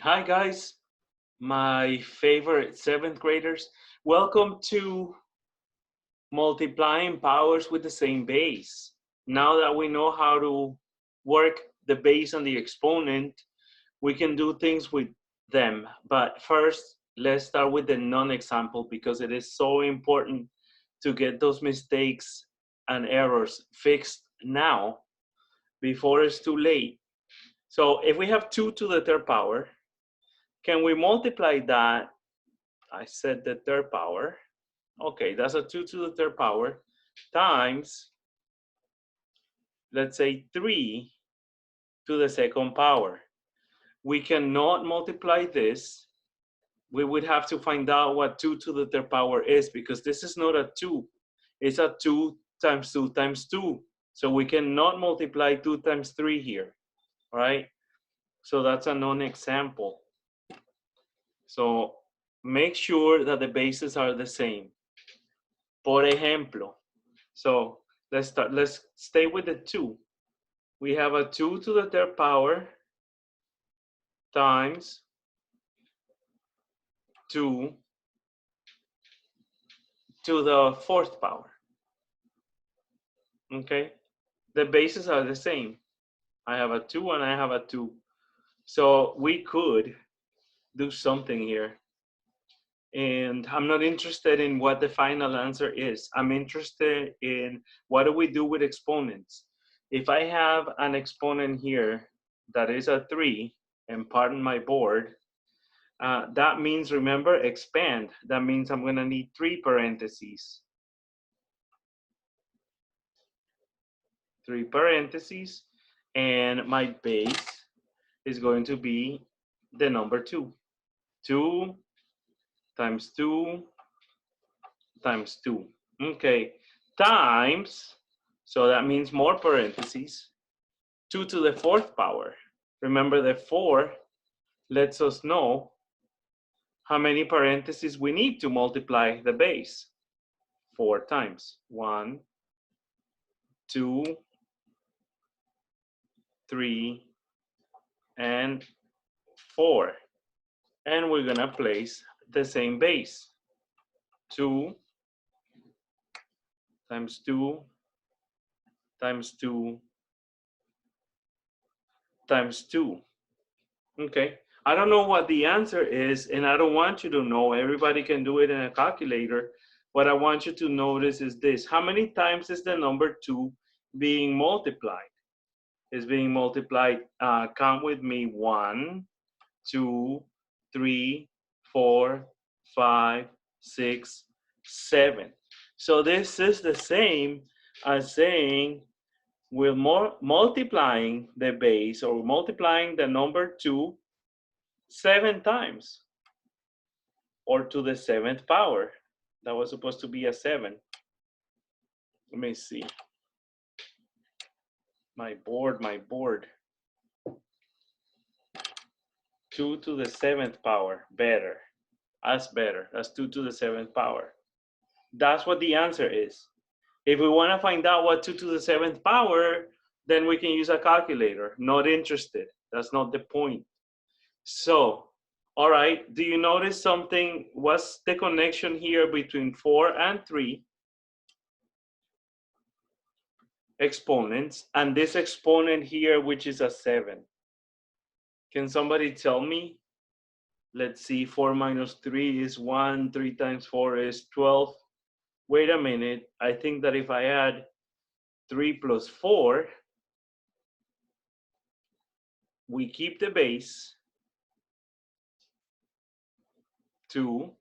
Hi guys, my favorite seventh graders. Welcome to multiplying powers with the same base. Now that we know how to work the base and the exponent, we can do things with them. But first, let's start with the non-example because it is so important to get those mistakes and errors fixed now before it's too late. So if we have 2 to the third power, can we multiply that? I said the third power. Okay, that's a 2 to the third power times, let's say, 3 to the second power. We cannot multiply this. We would have to find out what 2 to the third power is because this is not a 2. It's a 2 times 2 times 2. So we cannot multiply 2 times 3 here, right? So that's a non-example. So make sure that the bases are the same. Por ejemplo, so let's stay with the 2. We have a 2 to the third power times 2 to the fourth power. Okay, the bases are the same. I have a 2 and I have a 2. So we could do something here. And I'm not interested in what the final answer is. I'm interested in what do we do with exponents. If I have an exponent here that is a 3, and pardon my board, that means, remember, expand. That means I'm going to need 3 parentheses. 3 parentheses, and my base is going to be the number 2. 2 times 2 times 2. Okay, times, so that means more parentheses, 2 to the fourth power. Remember, the 4 lets us know how many parentheses we need to multiply the base. 4 times. 1, 2, 3, and 4. And we're gonna place the same base. 2 times 2 times 2 times 2. Okay, I don't know what the answer is, and I don't want you to know. Everybody can do it in a calculator. What I want you to notice is this. How many times is the number 2 being multiplied? It's being multiplied, count with me, 1, 2, 3, 4, 5, 6, 7. So this is the same as saying we're multiplying the base or multiplying the number 2 7 times, or to the 7th power. That was supposed to be a 7. Let me see. My board. 2 to the 7th power, better. That's better. That's 2 to the 7th power. That's what the answer is. If we want to find out what 2 to the 7th power, then we can use a calculator. Not interested. That's not the point. So, all right, do you notice something? What's the connection here between 4 and 3 exponents and this exponent here, which is a 7? Can somebody tell me? Let's see, 4 minus 3 is 1, 3 times 4 is 12. Wait a minute, I think that if I add 3 plus 4, we keep the base, 2,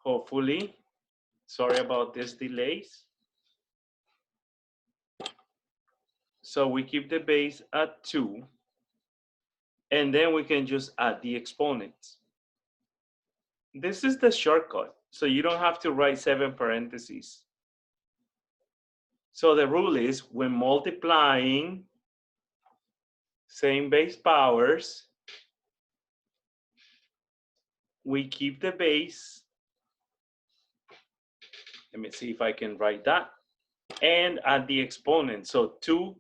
hopefully. Sorry about this delays. So we keep the base at 2, and then we can just add the exponents. This is the shortcut, so you don't have to write 7 parentheses. So the rule is when multiplying same base powers, we keep the base. Let me see if I can write that. And add the exponent. So 2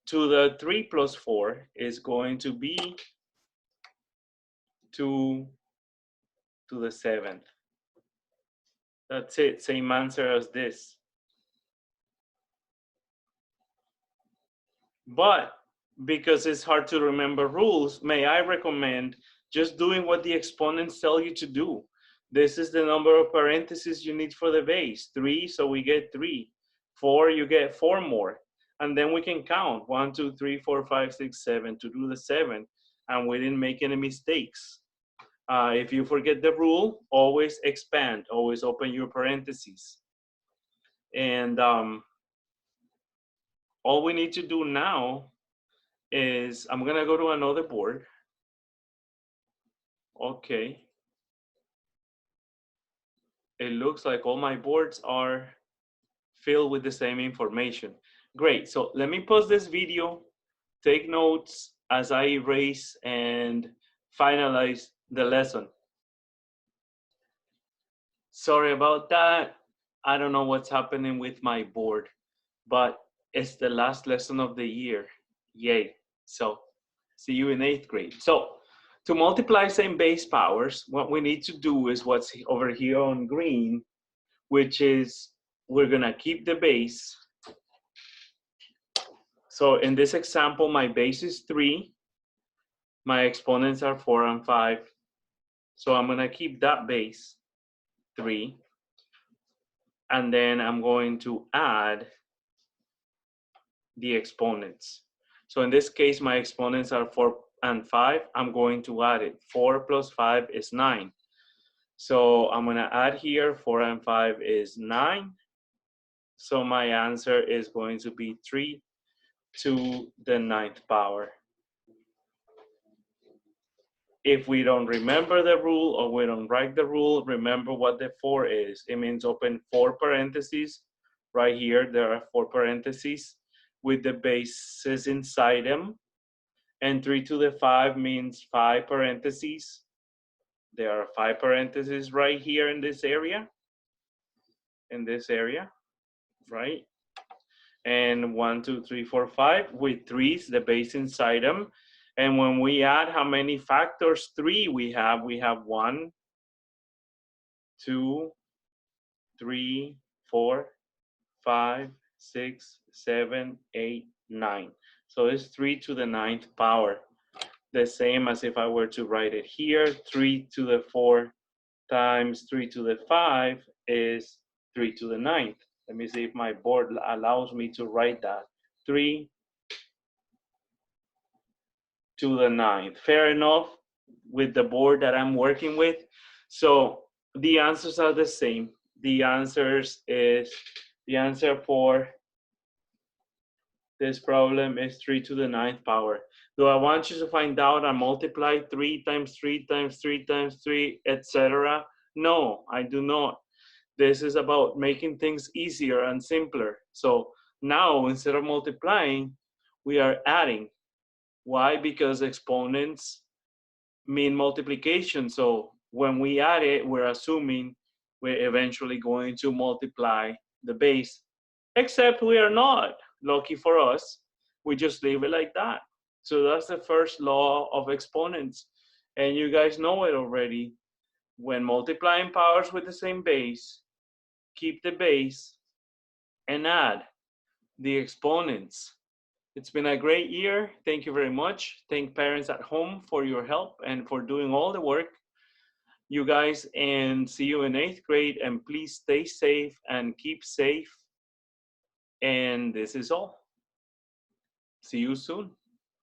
to the 3 plus 4 is going to be 2 to the 7th. That's it, same answer as this. But because it's hard to remember rules, may I recommend just doing what the exponents tell you to do. This is the number of parentheses you need for the base, 3, so we get 3. 4, you get 4 more. And then we can count 1, 2, 3, 4, 5, 6, 7 to do the 7. And we didn't make any mistakes. If you forget the rule, always expand, always open your parentheses. And all we need to do now is, I'm gonna go to another board. Okay. It looks like all my boards are filled with the same information. Great, so let me pause this video, take notes as I erase and finalize the lesson. Sorry about that. I don't know what's happening with my board, but it's the last lesson of the year. Yay. So see you in 8th grade. So to multiply same base powers, what we need to do is what's over here on green, which is we're gonna keep the base. So in this example, my base is 3. My exponents are 4 and 5. So I'm gonna keep that base, 3. And then I'm going to add the exponents. So in this case, my exponents are 4 and 5. I'm going to add it. 4 plus 5 is 9. So I'm gonna add here, 4 and 5 is 9. So my answer is going to be 3 to the 9th power. If we don't remember the rule or we don't write the rule, remember what the 4 is. It means open 4 parentheses. Right here, there are 4 parentheses with the bases inside them. And 3 to the 5 means 5 parentheses. There are 5 parentheses right here in this area. Right? And 1, 2, 3, 4, 5 with 3's, the base inside them. And when we add how many factors 3 we have 1, 2, 3, 4, 5, 6, 7, 8, 9. So it's 3 to the 9th power. The same as if I were to write it here, 3 to the 4 times 3 to the 5 is 3 to the 9th. Let me see if my board allows me to write that. 3 to the 9th. Fair enough with the board that I'm working with. So the answers are the same. The answer for this problem is 3 to the 9th power. Do I want you to find out and multiply 3 times 3 times 3 times 3, etc.? No, I do not. This is about making things easier and simpler. So now instead of multiplying, we are adding. Why? Because exponents mean multiplication. So when we add it, we're assuming we're eventually going to multiply the base, except we are not. Lucky for us, we just leave it like that. So that's the first law of exponents. And you guys know it already. When multiplying powers with the same base, keep the base and add the exponents. It's been a great year. Thank you very much. Thank parents at home for your help and for doing all the work. You guys, and see you in 8th grade. And please stay safe and keep safe. And this is all. See you soon.